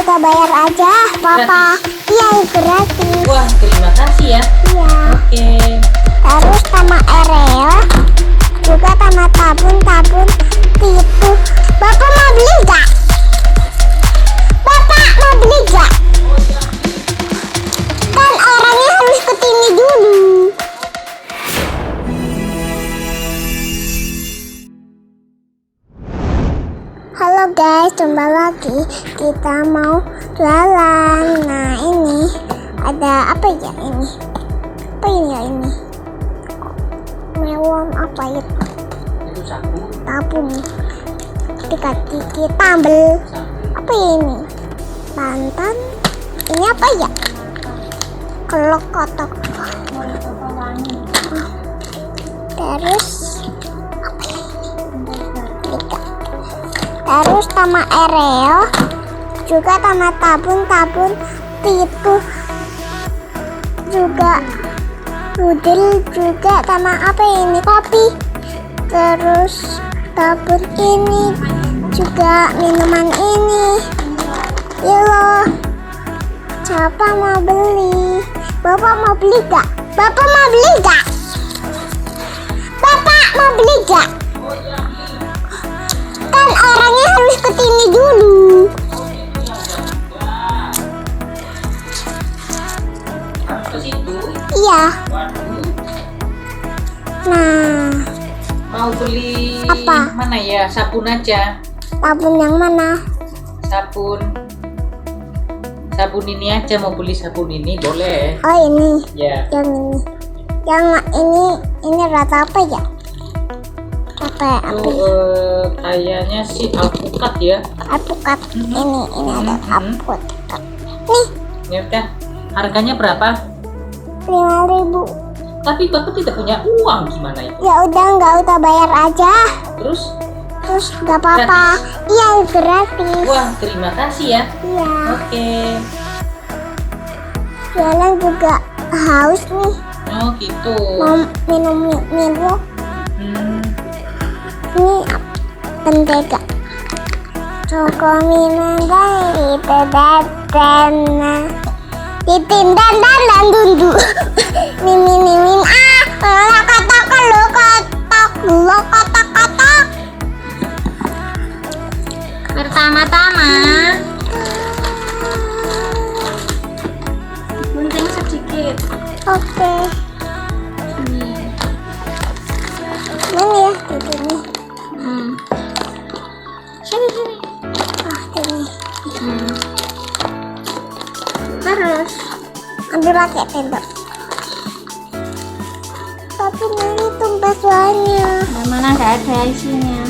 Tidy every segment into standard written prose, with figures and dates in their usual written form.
udah bayar aja, Papa. Iya, gratis. Wah, terima kasih ya. Iya. Oke. Terus sama Ariel, juga sama tabun-tabun itu. Bapak mau beli gak? Bapak mau beli gak? Kan orangnya harus ke sini dulu. Halo guys, jumpa lagi. Kita mau jualan. Nah ini ada apa ya ini? Apa ini ya ini? Mewon apa itu? Itu sabun. Tabung. Kiki tambel. Apa ya ini? Santan. Ini apa ya? Kelok kotak. Terus apa ya ini? Terus sama Ariel, juga sama tabun-tabun itu, juga pudel, juga sama apa ini, kopi. Terus tabun ini juga minuman ini. Yo, siapa mau beli? Bapak mau beli gak? Bapak mau beli gak? Bapak mau beli gak? Kan orangnya harus ke sini dulu. Ke situ. Iya. Waduh. Nah, Mau beli Apa? mana ya? Sabun aja. tabung yang mana? Sabun. Sabun ini aja, mau beli sabun ini boleh. Oh ini, Ya. yang ini. Yang ini rata apa ya? Apa Itu ya? kayaknya sih alpukat ya. Alpukat. Ini ada alpukat. Nih, Ya udah. Harganya berapa? 5.000. Tapi Bapak tidak punya uang, gimana itu? Ya udah, nggak usah bayar aja. Terus? Terus nggak apa-apa. Iya, gratis. Wah, terima kasih ya. Iya. Oke. Jualan juga haus nih. Oh gitu. Mau minum Milo. Hmm. Ini mentega. Cokomina itu dadana. Ditindan dan dundu. Mimin kata lo kata. Pertama-tama gunting sedikit. Oke. Ini. Mana ya? Ini. Sini. Ah, ini. Terus Ambil pakai sendok. Tapi ini tumpah soalnya. mana nggak ada isinya.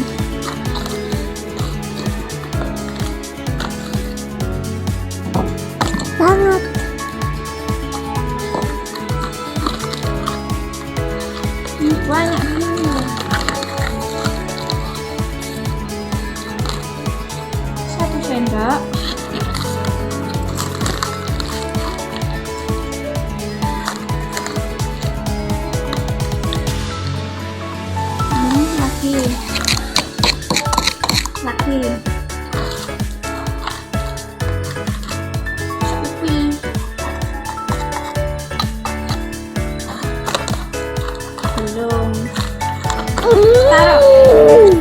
Banget. Ini banyak ini. Satu sendok. Lagi. Scoopy. Belum. Taruh.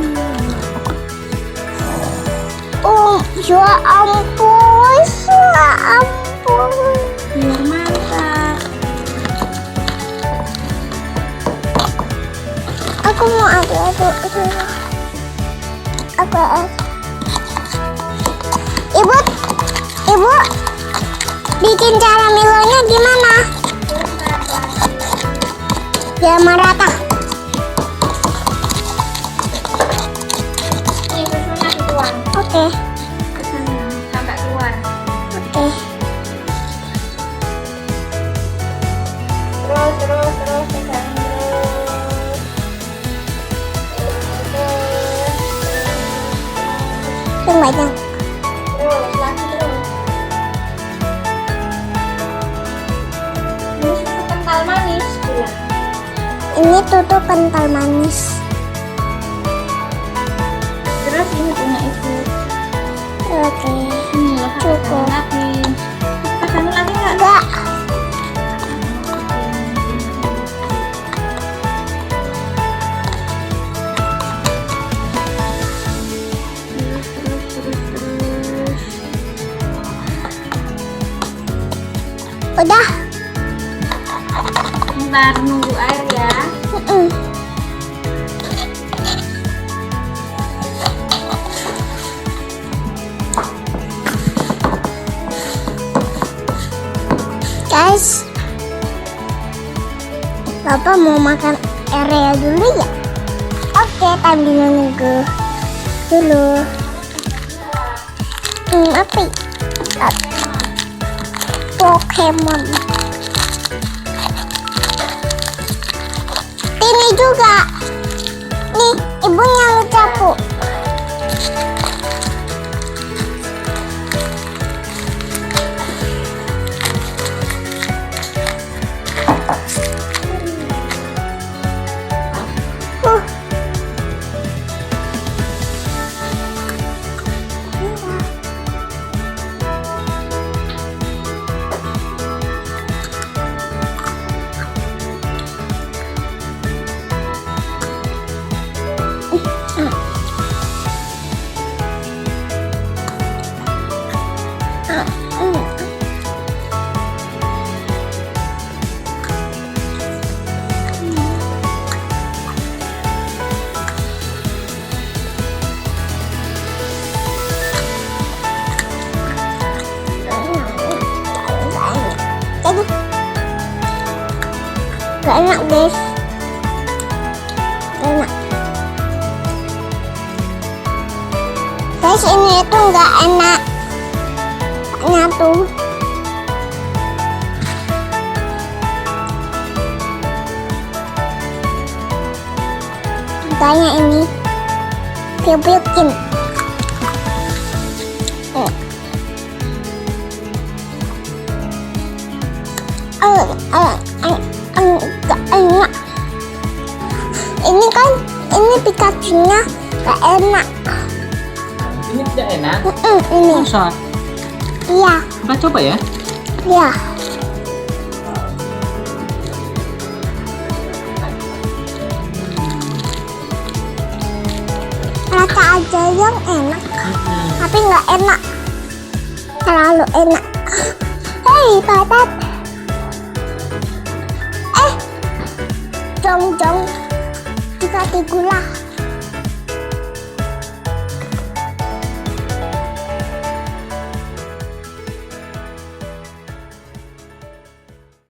Oh, ya ampun, ya ampun. Biar mantap. Aku mau aduk. Aku Ibu, bikin cara Milonya gimana? Biar merata. Ini susunya dituang Oke. ke sana sampai keluar. Oke. Terus pegang Yang banyak. terus lagi terus. Ini susu kental manis bilang. Ini tutup kental manis. Terus ini punya ibu. Oke. Ini ya Cukup. Udah. Bentar nunggu air ya. Guys, Papa mau makan area dulu ya? Oke, sambil nunggu dulu. Apa ya? Pokemon. Ini juga. Nih, ibunya Lucapu. Gak enak guys, gak enak guys, ini itu gak enak nyatu. Makanya ini tiup-tiupin. Gak enak. Ini kan, ini Pikachu-nya gak enak. Ini tidak enak. Ini. Masa? Iya. Kita coba ya. Iya. Rasa aja yang enak, tapi nggak enak. Terlalu enak. Hei, patat. Jong-jong dikasih gula.